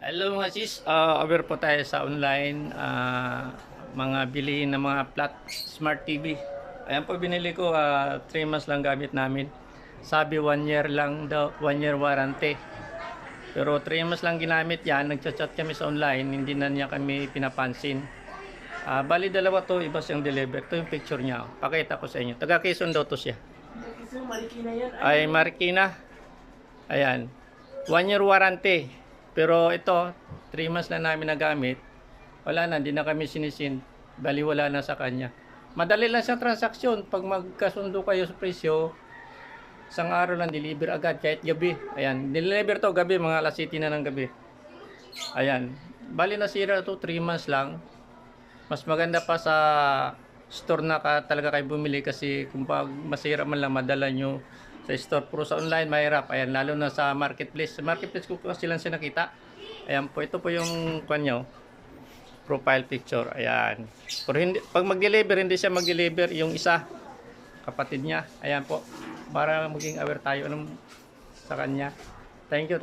Hello mga sis, aware po tayo sa online mga bilihin ng mga flat smart TV. Ayan po binili ko, 3 months lang gamit namin. Sabi 1 year lang daw, 1 year warranty. Pero 3 months lang ginamit yan, nagchat-chat kami sa online, hindi na niya kami pinapansin. Bali dalawa to, iba siyang deliver. Ito yung picture niya, pakita ko sa inyo. Taga Quezon daw to siya. Marikina yan. Ay Marikina. Ayan, 1 year warranty. Pero ito, 3 months na namin nagamit. Wala na, hindi na kami sinisin. Bali wala na sa kanya. Madali lang siyang transaksyon. Pag magkasundo kayo sa presyo, isang araw lang deliver agad kahit gabi. Ayan, deliver to gabi, mga alas 7 na ng gabi. Ayan, bali nasira to 3 months lang. Mas maganda pa sa store na talaga kayo bumili kasi kung pag masira man lang madala nyo sa store, puro sa online mahirap. Ayan, lalo na sa marketplace. Sa marketplace ko kasi lang siya nakita. Ayan po, ito po yung kanyo profile picture. Ayan, pero hindi, pag mag-deliver hindi siya mag-deliver yung isa kapatid niya. Ayan po, para maging aware tayo sa kanya. Thank you.